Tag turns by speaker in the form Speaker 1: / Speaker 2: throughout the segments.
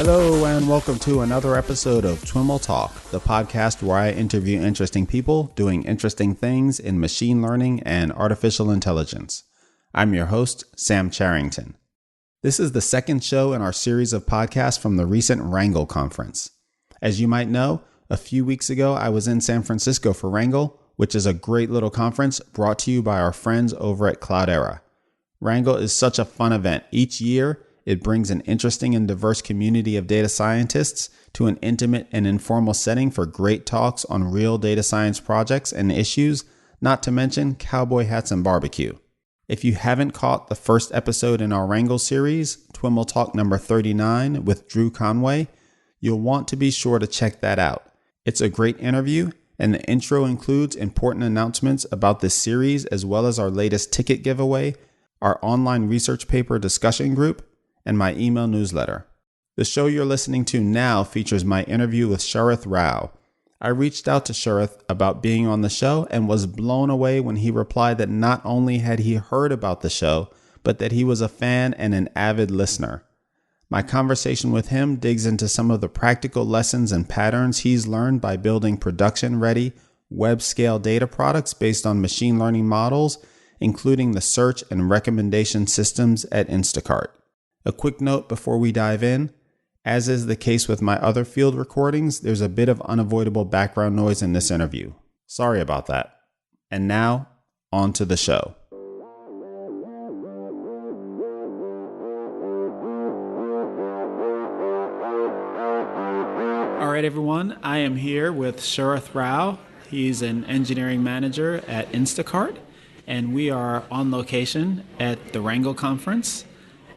Speaker 1: Hello and welcome to another episode of TWiML Talk, the podcast where I interview interesting people doing interesting things in machine learning and artificial intelligence. I'm your host, Sam Charrington. This is the second show in our series of podcasts from the recent Wrangle conference. As you might know, a few weeks ago I was in San Francisco for Wrangle, which is a great little conference brought to you by our friends over at Cloudera. Wrangle is such a fun event. Each year, it brings an interesting and diverse community of data scientists to an intimate and informal setting for great talks on real data science projects and issues, not to mention cowboy hats and barbecue. If you haven't caught the first episode in our Wrangle series, TWiML Talk number 39 with Drew Conway, you'll want to be sure to check that out. It's a great interview, and the intro includes important announcements about this series as well as our latest ticket giveaway, our online research paper discussion group, and my email newsletter. The show you're listening to now features my interview with Sharath Rao. I reached out to Sharath about being on the show and was blown away when he replied that not only had he heard about the show, but that he was a fan and an avid listener. My conversation with him digs into some of the practical lessons and patterns he's learned by building production-ready, web-scale data products based on machine learning models, including the search and recommendation systems at Instacart. A quick note before we dive in. As is the case with my other field recordings, there's a bit of unavoidable background noise in this interview. Sorry about that. And now, on to the show. All right, everyone. I am here with Sharath Rao. He's an engineering manager at Instacart, and we are on location at the Wrangle conference.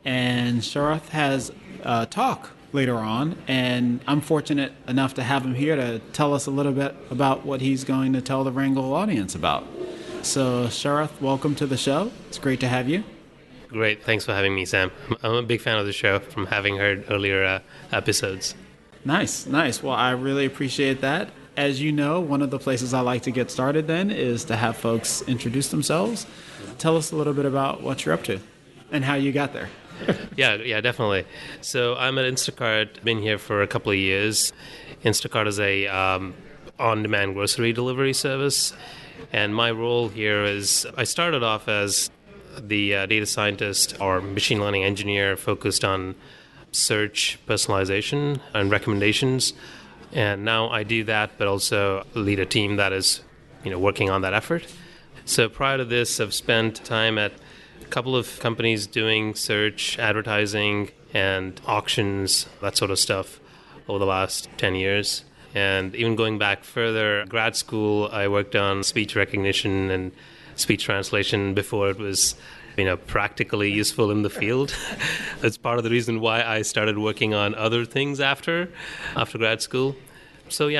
Speaker 1: And Sharath has a talk later on, and I'm fortunate enough to have him here to tell us a little bit about what he's going to tell the Wrangle audience about. So Sharath, welcome to the show. It's great to have you.
Speaker 2: Great. Thanks for having me, Sam. I'm a big fan of the show from having heard earlier episodes.
Speaker 1: Nice. Well, I really appreciate that. As you know, one of the places I like to get started then is to have folks introduce themselves. Tell us a little bit about what you're up to and how you got there.
Speaker 2: Yeah, definitely. So I'm at Instacart, been here for a couple of years. Instacart is a on-demand grocery delivery service. And my role here is I started off as the data scientist or machine learning engineer focused on search, personalization, and recommendations. And now I do that, but also lead a team that is, working on that effort. So prior to this, I've spent time at a couple of companies doing search, advertising, and auctions, that sort of stuff over the last 10 years. And even going back further, grad school, I worked on speech recognition and speech translation before it was, practically useful in the field. That's part of the reason why I started working on other things after grad school. So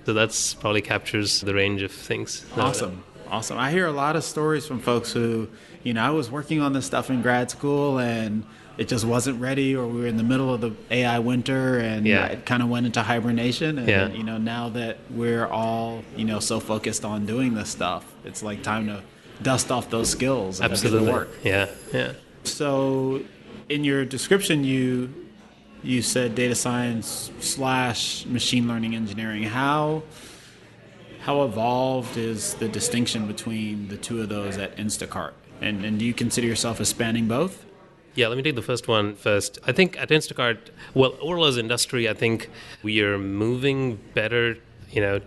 Speaker 2: that's probably captures the range of things.
Speaker 1: Awesome. I hear a lot of stories from folks who, I was working on this stuff in grad school and it just wasn't ready, or we were in the middle of the AI winter and it kind of went into hibernation. And, now that we're all, so focused on doing this stuff, it's like time to dust off those skills and get to work.
Speaker 2: Yeah.
Speaker 1: So in your description, you said data science / machine learning engineering. How evolved is the distinction between the two of those at Instacart? And do you consider yourself as spanning both?
Speaker 2: Yeah, let me take the first one first. I think at Instacart, overall as industry, I think we are moving better,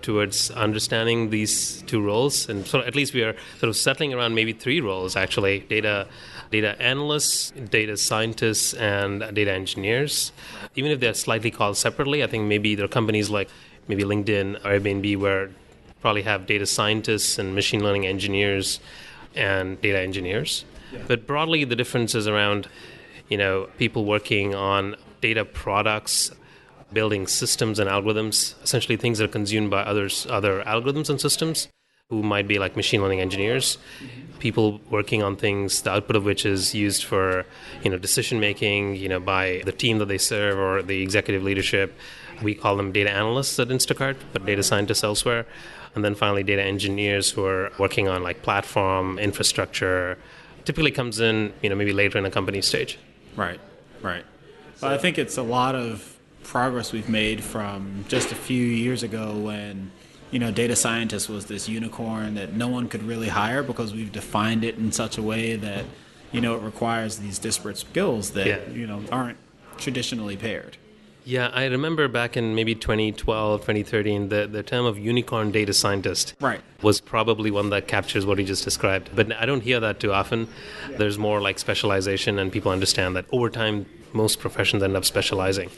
Speaker 2: towards understanding these two roles. And so at least we are sort of settling around maybe three roles, actually. Data analysts, data scientists, and data engineers. Even if they're slightly called separately, I think maybe there are companies like maybe LinkedIn or Airbnb where probably have data scientists and machine learning engineers and data engineers. Yeah. But broadly, the difference is around, people working on data products, building systems and algorithms, essentially things that are consumed by other algorithms and systems, who might be like machine learning engineers, people working on things, the output of which is used for, decision making, by the team that they serve or the executive leadership. We call them data analysts at Instacart, but data scientists elsewhere. And then finally, data engineers who are working on like platform, infrastructure, typically comes in, maybe later in a company stage.
Speaker 1: Right. Well, I think it's a lot of progress we've made from just a few years ago when, data scientist was this unicorn that no one could really hire because we've defined it in such a way that, it requires these disparate skills that, aren't traditionally paired.
Speaker 2: Yeah, I remember back in maybe 2012, 2013, the term of unicorn data scientist was probably one that captures what you just described. But I don't hear that too often. There's more like specialization, and people understand that over time, most professions end up specializing.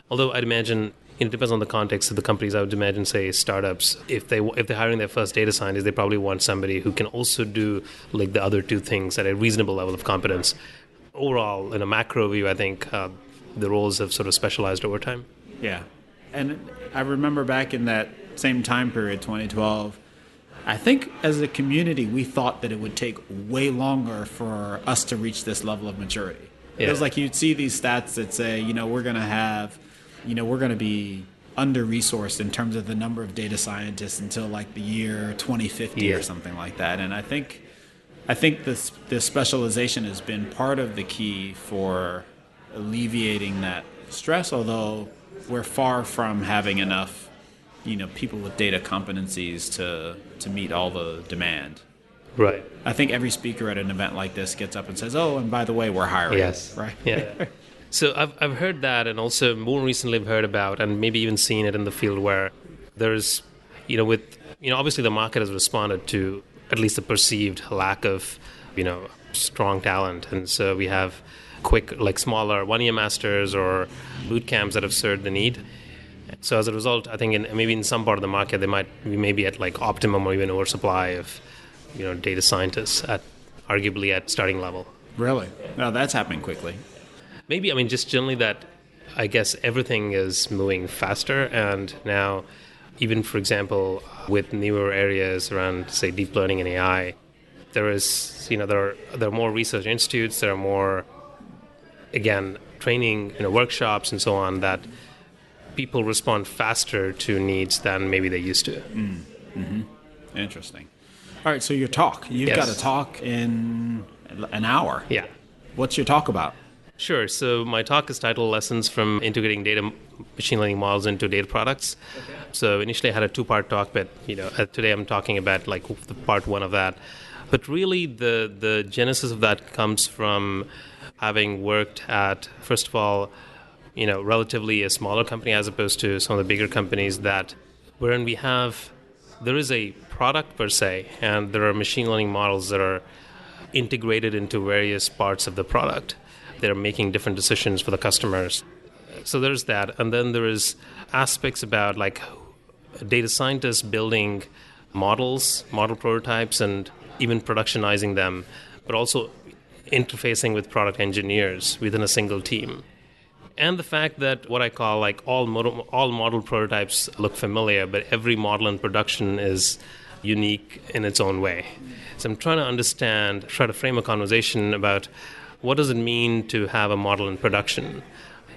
Speaker 2: Although I'd imagine, it depends on the context of the companies. I would imagine, say, startups, if they're hiring their first data scientist, they probably want somebody who can also do like the other two things at a reasonable level of competence. Overall, in a macro view, I think the roles have sort of specialized over time.
Speaker 1: Yeah. And I remember back in that same time period, 2012, I think as a community, we thought that it would take way longer for us to reach this level of maturity. Yeah. It was like you'd see these stats that say, we're going to be under-resourced in terms of the number of data scientists until like the year 2050 or something like that. And I think this specialization has been part of the key for alleviating that stress, although we're far from having enough, people with data competencies to meet all the demand.
Speaker 2: Right.
Speaker 1: I think every speaker at an event like this gets up and says, "Oh, and by the way, we're hiring."
Speaker 2: Yes.
Speaker 1: Right.
Speaker 2: Yeah. So I've heard that, and also more recently I've heard about, and maybe even seen it in the field where there's, obviously the market has responded to at least the perceived lack of, strong talent, and so we have quick, like smaller one-year masters or boot camps that have served the need. So as a result, I think maybe in some part of the market, we may be at like optimum or even oversupply of, data scientists arguably at starting level.
Speaker 1: Really? No, that's happening quickly.
Speaker 2: Maybe, just generally that I guess everything is moving faster, and now even, for example, with newer areas around, say, deep learning and AI, there is, there are more research institutes, there are more, again, training, workshops and so on, that people respond faster to needs than maybe they used to.
Speaker 1: Mm-hmm. Interesting. All right, so your talk. You've got a talk in an hour.
Speaker 2: Yeah.
Speaker 1: What's your talk about?
Speaker 2: Sure. So my talk is titled Lessons from Integrating Data Machine Learning Models into Data Products. Okay. So initially I had a two-part talk, but today I'm talking about like the part one of that. But really the genesis of that comes from having worked at, first of all, relatively a smaller company as opposed to some of the bigger companies wherein there is a product per se, and there are machine learning models that are integrated into various parts of the product. They're making different decisions for the customers. So there's that. And then there is aspects about like data scientists building models, model prototypes, and even productionizing them, but also interfacing with product engineers within a single team. And the fact that what I call like all model prototypes look familiar, but every model in production is unique in its own way. So I'm trying to try to frame a conversation about what does it mean to have a model in production?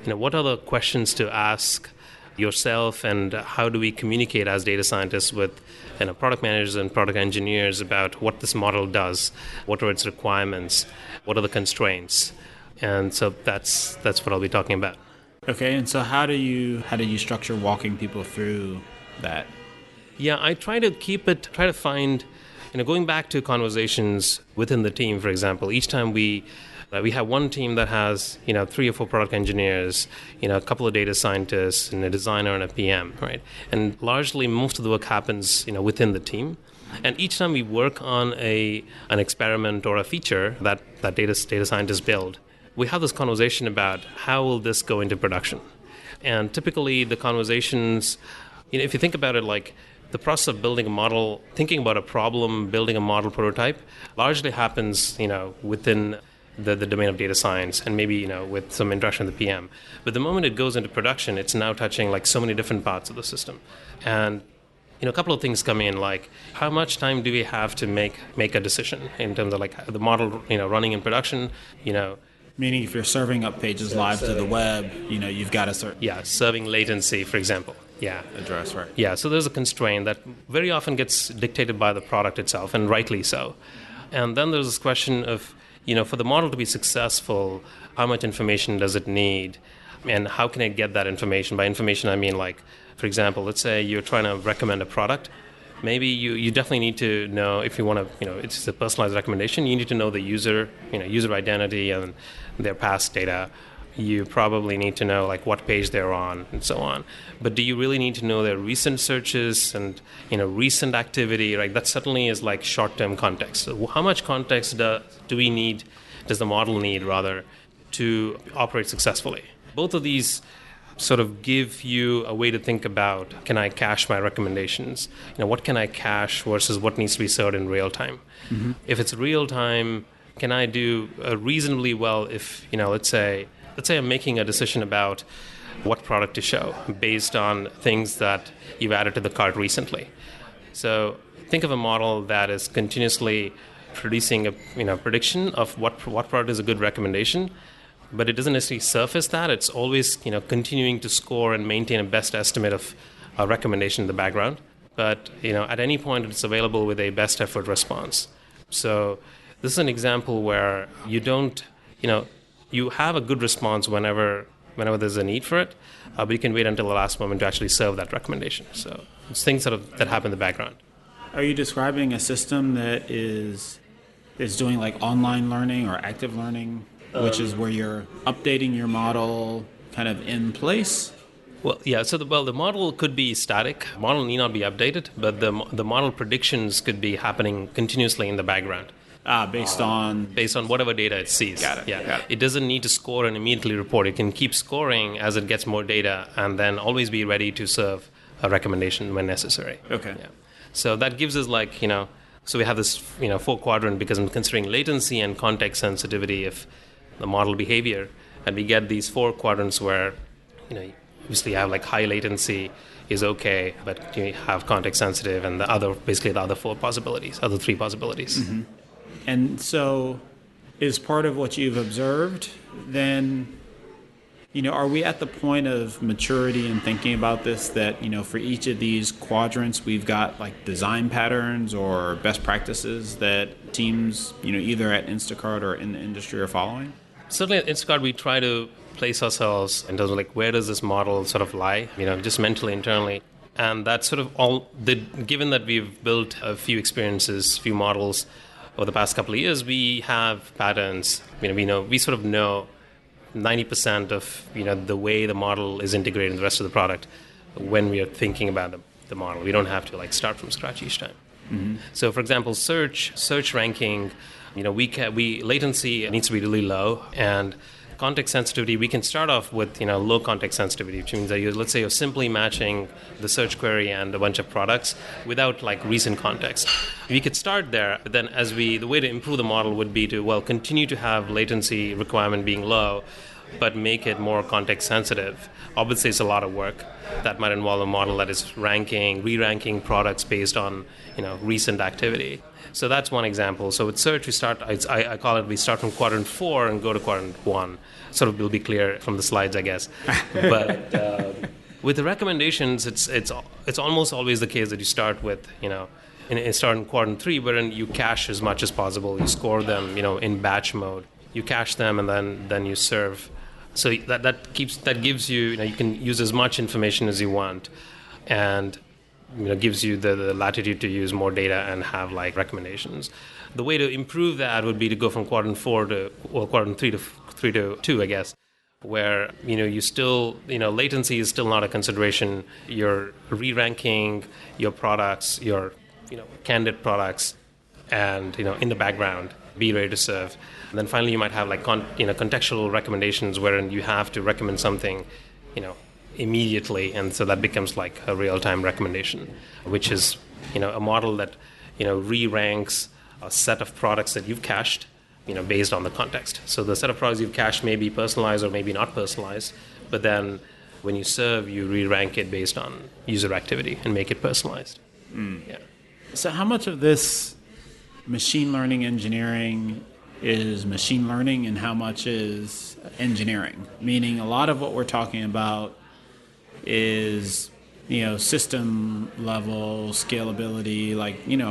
Speaker 2: What are the questions to ask yourself, and how do we communicate as data scientists with product managers and product engineers about what this model does, what are its requirements, what are the constraints? And so that's what I'll be talking about.
Speaker 1: Okay, and so how do you structure walking people through that?
Speaker 2: Yeah, I try to find, going back to conversations within the team, for example, each time we have one team that has, 3 or 4 product engineers, a couple of data scientists, and a designer and a PM, right? And largely most of the work happens, within the team. And each time we work on an experiment or a feature that data scientists build, we have this conversation about how will this go into production. And typically the conversations, if you think about it, like the process of building a model, thinking about a problem, building a model prototype, largely happens, within the domain of data science, and maybe, with some interaction with the PM. But the moment it goes into production, it's now touching like so many different parts of the system. And, a couple of things come in, like how much time do we have to make a decision in terms of like the model, running in production,
Speaker 1: Meaning if you're serving up pages live to the web, you've got to
Speaker 2: serving latency, for example. Yeah.
Speaker 1: Address, right.
Speaker 2: Yeah, so there's a constraint that very often gets dictated by the product itself, and rightly so. And then there's this question of, for the model to be successful, how much information does it need? And how can I get that information? By information, I mean, like, for example, let's say you're trying to recommend a product. Maybe you definitely need to know, if you want to, it's a personalized recommendation, you need to know the user identity and their past data. You probably need to know like what page they're on and so on. But do you really need to know their recent searches and recent activity? Right? That certainly is like short-term context. So how much context does the model need rather to operate successfully? Both of these sort of give you a way to think about, can I cache my recommendations? What can I cache versus what needs to be served in real time? Mm-hmm. If it's real time, can I do reasonably well if, let's say I'm making a decision about what product to show based on things that you've added to the cart recently. So think of a model that is continuously producing a prediction of what product is a good recommendation, but it doesn't necessarily surface that. It's always continuing to score and maintain a best estimate of a recommendation in the background. But at any point it's available with a best effort response. So this is an example where you don't you have a good response whenever there's a need for it, but you can wait until the last moment to actually serve that recommendation. So it's things that happen in the background.
Speaker 1: Are you describing a system that is doing like online learning or active learning, which is where you're updating your model kind of in place?
Speaker 2: Well, yeah. So the model could be static. The model need not be updated, but the model predictions could be happening continuously in the background.
Speaker 1: Based on
Speaker 2: whatever data it sees.
Speaker 1: Got it.
Speaker 2: Yeah.
Speaker 1: Got it.
Speaker 2: It doesn't need to score and immediately report. It can keep scoring as it gets more data, and then always be ready to serve a recommendation when necessary.
Speaker 1: Okay.
Speaker 2: Yeah. So that gives us so we have this 4-quadrant because I'm considering latency and context sensitivity of the model behavior, and we get these 4 quadrants where obviously you have like high latency is okay, but you have context sensitive and the other 3 possibilities.
Speaker 1: Mm-hmm. And so is part of what you've observed then, are we at the point of maturity in thinking about this that, for each of these quadrants, we've got like design patterns or best practices that teams, either at Instacart or in the industry are following?
Speaker 2: Certainly at Instacart, we try to place ourselves in terms of like, where does this model sort of lie, just mentally, internally. And that's sort of given that we've built a few experiences, few models over the past couple of years, we have patterns. We sort of know 90% of the way the model is integrated in the rest of the product when we are thinking about the model. We don't have to start from scratch each time. Mm-hmm. So, for example, search ranking, latency needs to be really low, and context sensitivity, we can start off with low context sensitivity, which means that let's say you're simply matching the search query and a bunch of products without recent context. We could start there, but then the way to improve the model would be to continue to have latency requirement being low, but make it more context sensitive. Obviously, it's a lot of work. That might involve a model that is re-ranking products based on recent activity. So that's one example. So with search, we start from quadrant 4 and go to quadrant 1. Sort of will be clear from the slides, I guess. But with the recommendations, it's almost always the case that you start with, start in quadrant 3, wherein you cache as much as possible. You score them, in batch mode. You cache them and then you serve. So that gives you, you can use as much information as you want, and gives you the latitude to use more data and have recommendations. The way to improve that would be to go from quadrant 4 to quadrant 3 to 2, I guess, where you still latency is still not a consideration. You're re-ranking your products, your candidate products, and in the background, be ready to serve. And then finally, you might have contextual recommendations wherein you have to recommend something, immediately, and so that becomes a real-time recommendation, which is a model that re-ranks a set of products that you've cached based on the context. So the set of products you've cached may be personalized or maybe not personalized, but then when you serve, you re-rank it based on user activity and make it personalized. Yeah.
Speaker 1: So how much of this machine learning engineering is machine learning and how much is engineering? Meaning a lot of what we're talking about is system level scalability,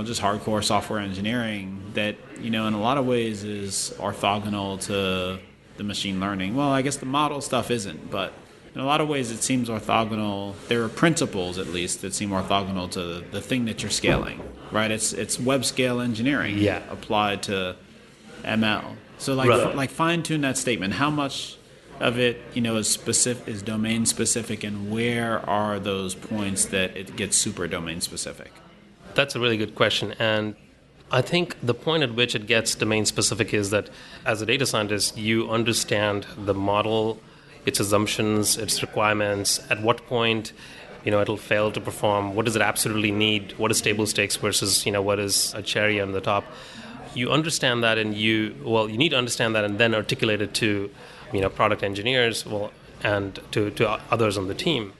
Speaker 1: just hardcore software engineering that in a lot of ways is orthogonal to the machine learning. Well, I guess the model stuff isn't, but in a lot of ways it seems orthogonal. There are principles, at least, that seem orthogonal to the thing that you're scaling, right? It's web scale engineering applied to ML. So like fine tune that statement. How much of it, is specific, is domain specific, and where are those points that it gets super domain specific?
Speaker 2: That's a really good question. And I think the point at which it gets domain specific is that as a data scientist, you understand the model, its assumptions, its requirements, at what point, it'll fail to perform, what does it absolutely need, what is table stakes versus, what is a cherry on the top. You understand that, and you need to understand that and then articulate it to, product engineers, and to others on the team.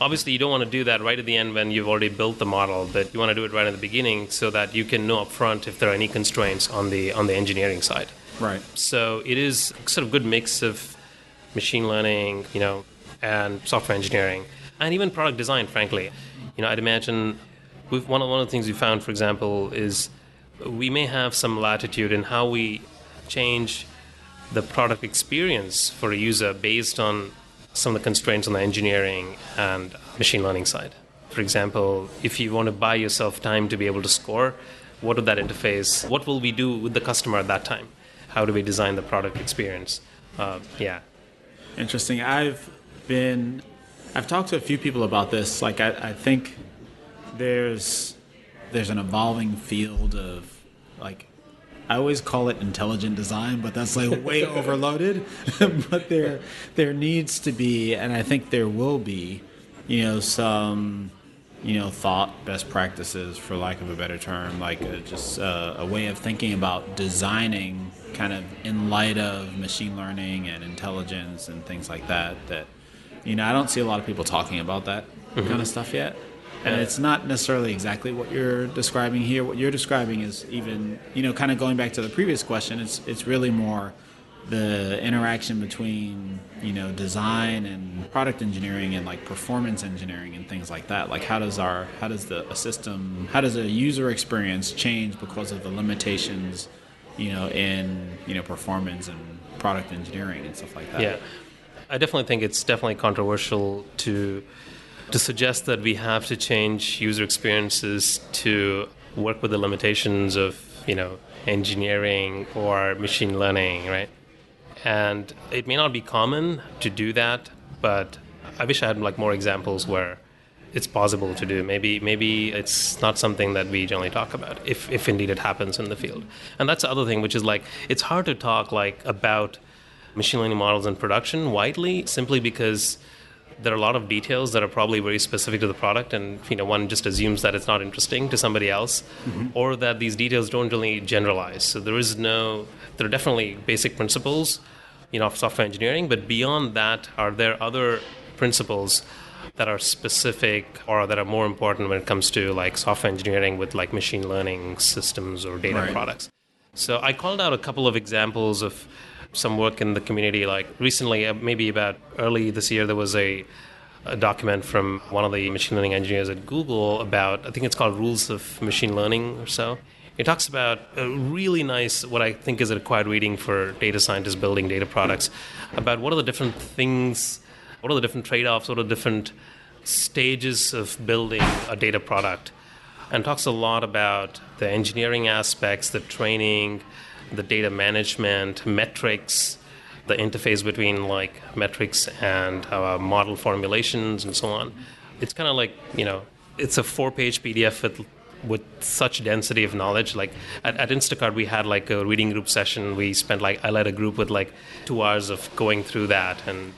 Speaker 2: Obviously, you don't want to do that right at the end when you've already built the model, but you want to do it right at the beginning so that you can know upfront if there are any constraints on the engineering side.
Speaker 1: Right.
Speaker 2: So it is sort of good mix of machine learning, and software engineering, and even product design, frankly. I'd imagine one of the things we found, for example, is we may have some latitude in how we change the product experience for a user based on some of the constraints on the engineering and machine learning side. For example, if you want to buy yourself time to be able to score, what would that interface, what will we do with the customer at that time? How do we design the product experience?
Speaker 1: Interesting. I've talked to a few people about this. Like I think there's an evolving field of, like, I always call it intelligent design, but that's like way overloaded. But there needs to be, and I think there will be, some, thought, best practices, for lack of a better term, like just a way of thinking about designing kind of in light of machine learning and intelligence and things like that. That, I don't see a lot of people talking about that kind of stuff yet. And it's not necessarily exactly what you're describing here. What you're describing is even, kind of going back to the previous question, it's really more the interaction between, design and product engineering and like performance engineering and things like that. Like how does a user experience change because of the limitations, in, performance and product engineering and stuff like that.
Speaker 2: Yeah. I definitely think it's definitely controversial to suggest that we have to change user experiences to work with the limitations of, engineering or machine learning, right? And it may not be common to do that, but I wish I had more examples where it's possible to do. Maybe it's not something that we generally talk about, if indeed it happens in the field. And that's the other thing, which is it's hard to talk about machine learning models in production widely, simply because there are a lot of details that are probably very specific to the product, and one just assumes that it's not interesting to somebody else, or that these details don't really generalize. So there are definitely basic principles, of software engineering, but beyond that, are there other principles that are specific or that are more important when it comes to software engineering with machine learning systems or data products? So I called out a couple of examples of some work in the community. Recently, maybe about early this year, there was a document from one of the machine learning engineers at Google about, I think it's called Rules of Machine Learning or so. It talks about a really nice, what I think is a required reading for data scientists building data products, about what are the different things, what are the different trade-offs, what are the different stages of building a data product, and talks a lot about the engineering aspects, the training, the data management, metrics, the interface between metrics and model formulations and so on. It's kind of it's a 4-page PDF with such density of knowledge. At Instacart, we had a reading group session. We spent I led a group with 2 hours of going through that and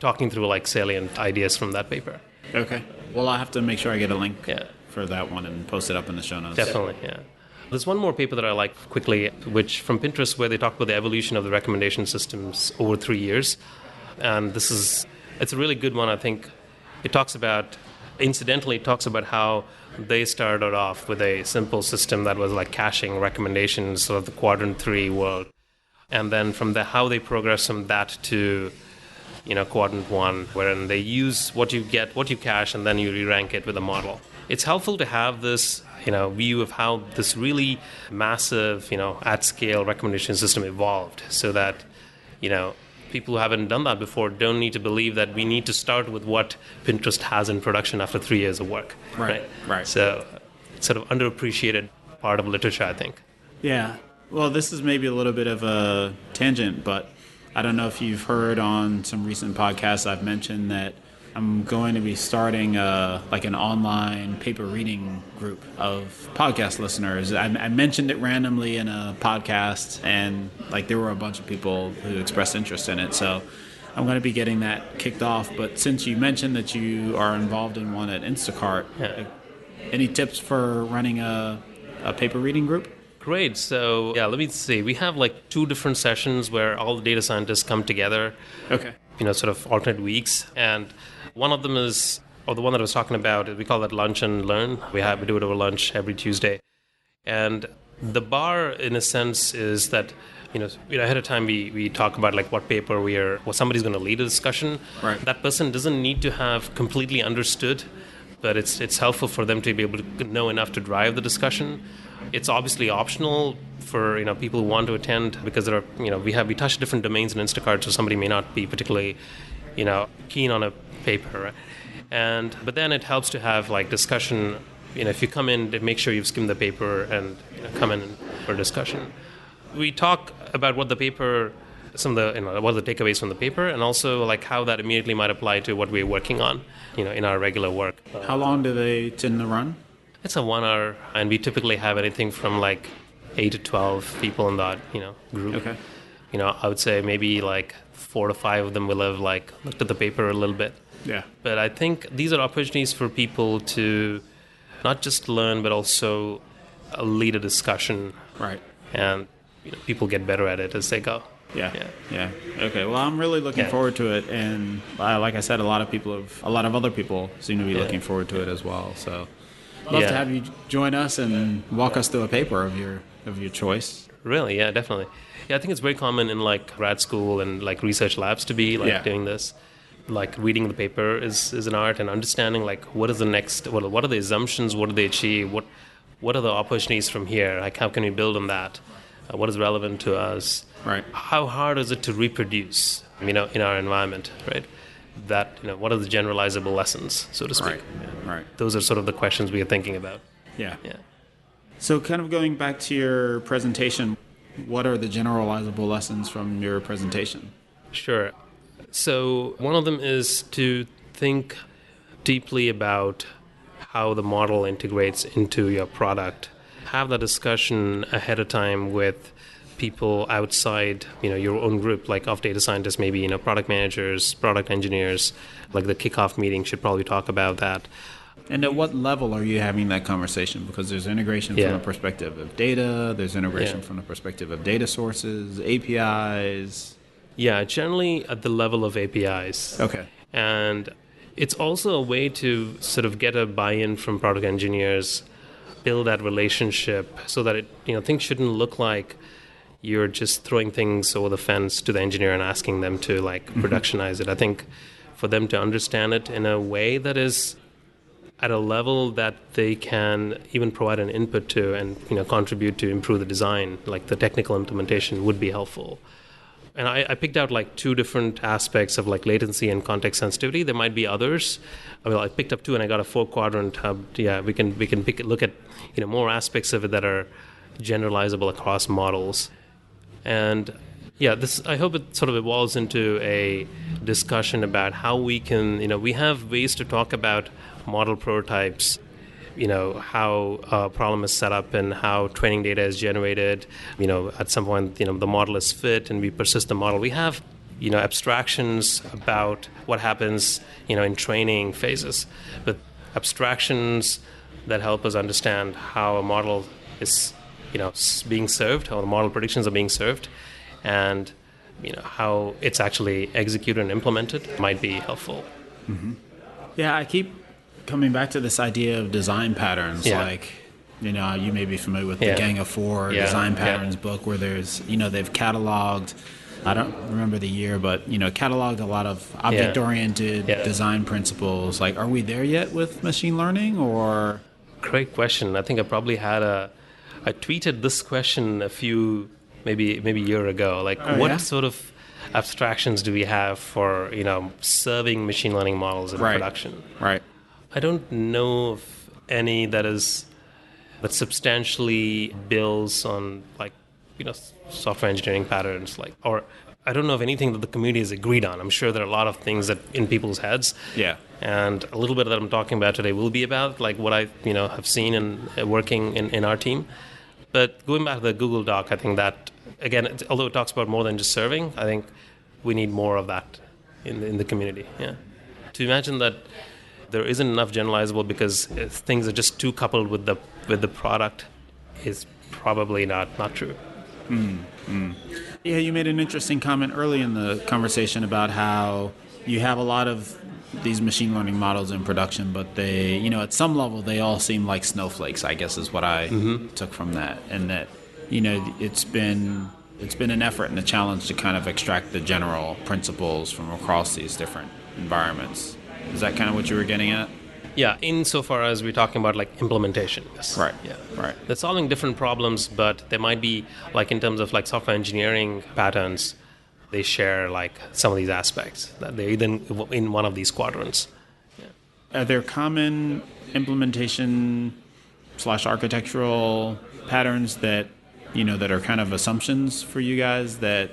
Speaker 2: talking through salient ideas from that paper.
Speaker 1: Okay. Well, I'll have to make sure I get a link for that one and post it up in the show notes.
Speaker 2: Definitely, yeah. There's one more paper that I like quickly, which from Pinterest, where they talk about the evolution of the recommendation systems over 3 years. And it's a really good one, I think. It talks about how they started off with a simple system that was caching recommendations, sort of the quadrant 3 world. And then from how they progress from that to, quadrant 1, wherein they use what you cache, and then you re-rank it with a model. It's helpful to have this view of how this really massive, at-scale recommendation system evolved, so that, people who haven't done that before don't need to believe that we need to start with what Pinterest has in production after 3 years of work.
Speaker 1: Right.
Speaker 2: So it's sort of underappreciated part of literature, I think.
Speaker 1: Yeah. Well, this is maybe a little bit of a tangent, but I don't know if you've heard on some recent podcasts I've mentioned that I'm going to be starting an online paper reading group of podcast listeners. I mentioned it randomly in a podcast, and there were a bunch of people who expressed interest in it. So I'm going to be getting that kicked off. But since you mentioned that you are involved in one at Instacart, any tips for running a paper reading group?
Speaker 2: Great. So let me see. We have 2 different sessions where all the data scientists come together.
Speaker 1: Okay.
Speaker 2: Sort of alternate weeks, and one of them is, or the one that I was talking about, we call it Lunch and Learn. We do it over lunch every Tuesday. And the bar, in a sense, is that, ahead of time we talk about what paper somebody's going to lead a discussion.
Speaker 1: Right.
Speaker 2: That person doesn't need to have completely understood, but it's helpful for them to be able to know enough to drive the discussion. It's obviously optional for people who want to attend, because there are we touch different domains in Instacart, so somebody may not be particularly keen on a paper, right? But then it helps to have discussion. If you come in, make sure you've skimmed the paper and come in for discussion. We talk about what the paper, some of the what are the takeaways from the paper, and also how that immediately might apply to what we're working on in our regular work.
Speaker 1: How long do they tend to run?
Speaker 2: It's a 1 hour, and we typically have anything from 8 to 12 people in that group.
Speaker 1: Okay.
Speaker 2: I would say maybe 4 to 5 of them will have looked at the paper a little bit.
Speaker 1: Yeah.
Speaker 2: But I think these are opportunities for people to not just learn, but also lead a discussion.
Speaker 1: Right.
Speaker 2: And people get better at it as they go.
Speaker 1: Yeah. Okay. Well, I'm really looking forward to it, and like I said, a lot of other people seem to be looking forward to it as well. So, love to have you join us and walk us through a paper of your choice.
Speaker 2: Really? Yeah, definitely. Yeah, I think it's very common in grad school and research labs to be doing this. Reading the paper is an art, and understanding what is the next, what are the assumptions, what do they achieve, what are the opportunities from here, how can we build on that, what is relevant to us,
Speaker 1: right?
Speaker 2: How hard is it to reproduce, in our environment, right? That what are the generalizable lessons, so to speak?
Speaker 1: Right.
Speaker 2: Those are sort of the questions we are thinking about.
Speaker 1: Yeah. So, kind of going back to your presentation, what are the generalizable lessons from your presentation?
Speaker 2: Sure. So one of them is to think deeply about how the model integrates into your product. Have that discussion ahead of time with people outside, your own group, of data scientists, maybe, product managers, product engineers. The kickoff meeting should probably talk about that.
Speaker 1: And at what level are you having that conversation? Because there's integration from the perspective of data, there's integration from the perspective of data sources, APIs.
Speaker 2: Yeah, generally at the level of APIs.
Speaker 1: Okay.
Speaker 2: And it's also a way to sort of get a buy-in from product engineers, build that relationship so that things shouldn't look like you're just throwing things over the fence to the engineer and asking them to productionize it. I think for them to understand it in a way that is at a level that they can even provide an input to and contribute to improve the design, the technical implementation would be helpful. And I picked out 2 different aspects of latency and context sensitivity. There might be others. I picked up 2 and I got a 4-quadrant hub. Yeah, we can look at more aspects of it that are generalizable across models. And I hope it sort of evolves into a discussion about how we can, we have ways to talk about model prototypes, how a problem is set up and how training data is generated. At some point, the model is fit and we persist the model. We have, abstractions about what happens, in training phases, but abstractions that help us understand how a model is, being served, how the model predictions are being served, and, how it's actually executed and implemented might be helpful.
Speaker 1: Mm-hmm. Yeah, I keep coming back to this idea of design patterns. You may be familiar with the Gang of Four design patterns book, where there's, they've cataloged, I don't remember the year, but, cataloged a lot of object-oriented design principles. Are we there yet with machine learning, or?
Speaker 2: Great question. I think I probably had I tweeted this question a few, maybe a year ago. Sort of, abstractions do we have for, serving machine learning models in production?
Speaker 1: Right.
Speaker 2: I don't know of any that substantially builds on software engineering patterns, or I don't know of anything that the community has agreed on. I'm sure there are a lot of things that in people's heads.
Speaker 1: Yeah.
Speaker 2: And a little bit that I'm talking about today will be about what I have seen and working in our team. But going back to the Google Doc, I think that again, although it talks about more than just serving, I think we need more of that in the community. Yeah. To imagine that there isn't enough generalizable because things are just too coupled with the product is probably not true.
Speaker 1: Yeah, you made an interesting comment early in the conversation about how you have a lot of these machine learning models in production, but they, at some level, they all seem like snowflakes, I guess is what I took from that. And that, it's been an effort and a challenge to kind of extract the general principles from across these different environments. Is that kind of what you were getting at?
Speaker 2: Yeah, insofar as we're talking about implementation. Yes.
Speaker 1: Right.
Speaker 2: Yeah.
Speaker 1: Right.
Speaker 2: They're solving different problems, but there might be in terms of software engineering patterns, they share some of these aspects that they're either in one of these quadrants. Yeah.
Speaker 1: Are there common implementation / architectural patterns that that are kind of assumptions for you guys that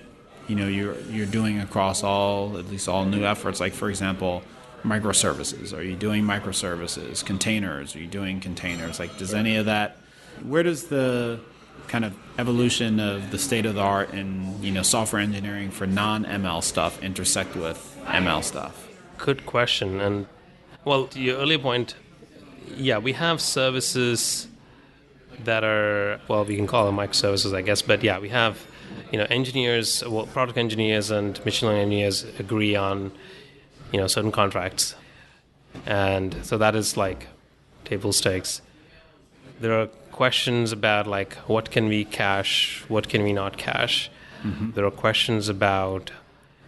Speaker 1: you're doing across at least all new efforts? Like, for example, microservices. Are you doing microservices? Containers? Are you doing containers? Does any of that? Where does the kind of evolution of the state of the art in software engineering for non-ML stuff intersect with ML stuff?
Speaker 2: Good question. And to your earlier point, yeah, we have services that are we can call them microservices, I guess. But yeah, we have engineers, product engineers and machine learning engineers agree on certain contracts, and so that is table stakes. There are questions about what can we cache, what can we not cache. There are questions about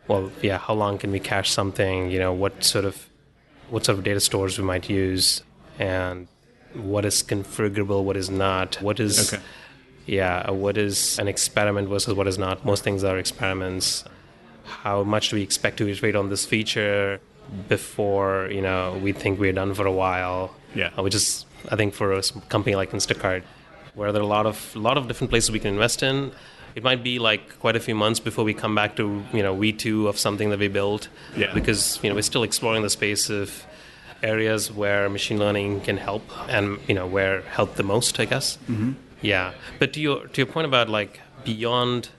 Speaker 2: how long can we cache something, what sort of data stores we might use, and what is configurable, what is not, what is what is an experiment versus what is not. Most things are experiments. How much do we expect to iterate on this feature before we think we're done for a while?
Speaker 1: Yeah,
Speaker 2: which is, I think, for a company like Instacart, where there are a lot of different places we can invest in. It might be quite a few months before we come back to V2 of something that we built, because we're still exploring the space of areas where machine learning can help and where help the most, I guess. Yeah, but to your point about beyond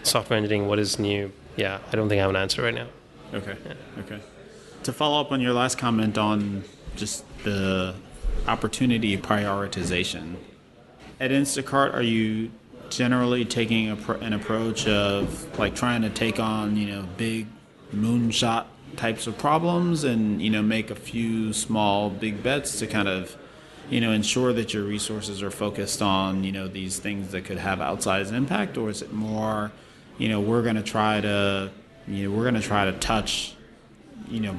Speaker 2: software engineering, what is new? Yeah, I don't think I have an answer right now.
Speaker 1: Okay. Yeah. Okay. To follow up on your last comment on just the opportunity prioritization, at Instacart, are you generally taking an approach of trying to take on big moonshot types of problems and make a few small big bets to kind of ensure that your resources are focused on these things that could have outsized impact, or is it more we're going to try to touch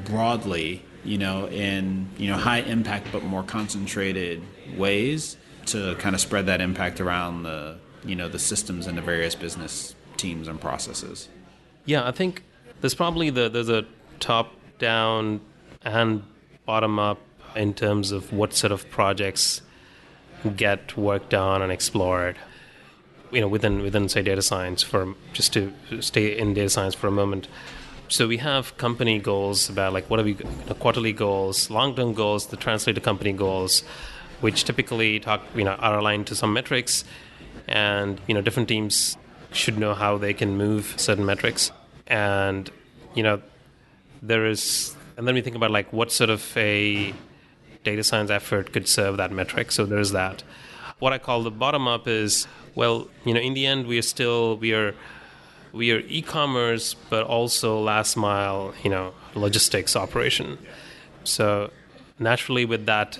Speaker 1: broadly in high impact but more concentrated ways to kind of spread that impact around the the systems and the various business teams and processes?
Speaker 2: Yeah, I think there's a top down and bottom up in terms of what sort of projects get worked on and explored. Within say data science, just to stay in data science for a moment. So we have company goals about what are we quarterly goals, long-term goals that translate to company goals, which typically are aligned to some metrics, and different teams should know how they can move certain metrics, and there is, and then we think about what sort of a data science effort could serve that metric. So there's that. What I call the bottom up is, in the end, we are e-commerce, but also last mile, logistics operation. So naturally, with that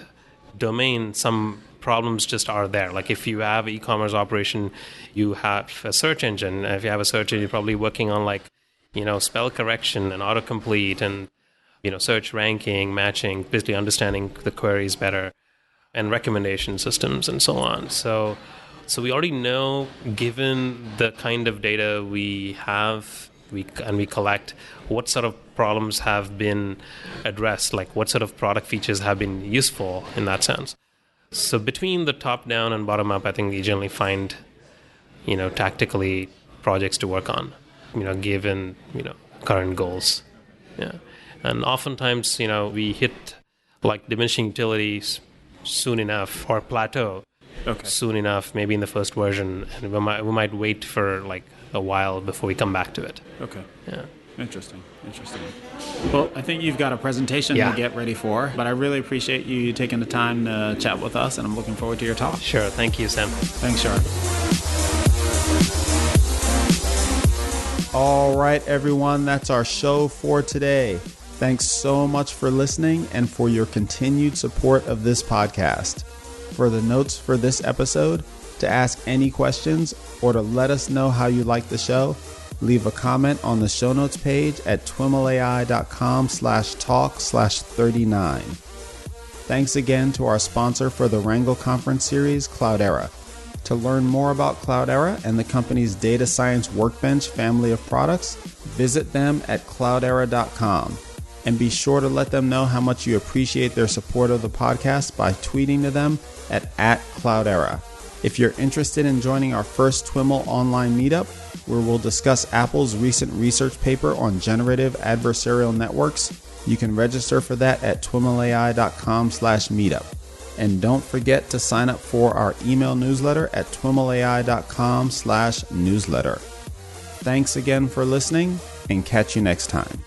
Speaker 2: domain, some problems just are there. If you have e-commerce operation, you have a search engine. If you have a search engine, you're probably working on spell correction and autocomplete and search ranking, matching, basically understanding the queries better, and recommendation systems and so on. So we already know, given the kind of data we have we collect what sort of problems have been addressed, like what sort of product features have been useful in that sense. So between the top down and bottom up, I think we generally find, tactically projects to work on, given, current goals. Yeah. And oftentimes, we hit like diminishing utilities soon enough or plateau soon enough, maybe in the first version, and we might wait for like a while before we come back to it.
Speaker 1: Okay.
Speaker 2: Yeah.
Speaker 1: Interesting. Well, I think you've got a presentation to get ready for, but I really appreciate you taking the time to chat with us, and I'm looking forward to your talk.
Speaker 2: Sure. Thank you, Sam.
Speaker 1: Thanks, Sharath. All right, everyone, that's our show for today. Thanks so much for listening and for your continued support of this podcast. For the notes for this episode, to ask any questions, or to let us know how you like the show, leave a comment on the show notes page at twimlai.com/talk/39. Thanks again to our sponsor for the Wrangle Conference Series, Cloudera. To learn more about Cloudera and the company's Data Science Workbench family of products, visit them at cloudera.com. And be sure to let them know how much you appreciate their support of the podcast by tweeting to them at @Cloudera. If you're interested in joining our first TWiML online meetup, where we'll discuss Apple's recent research paper on generative adversarial networks, you can register for that at twimlai.com/meetup. And don't forget to sign up for our email newsletter at twimlai.com/newsletter. Thanks again for listening, and catch you next time.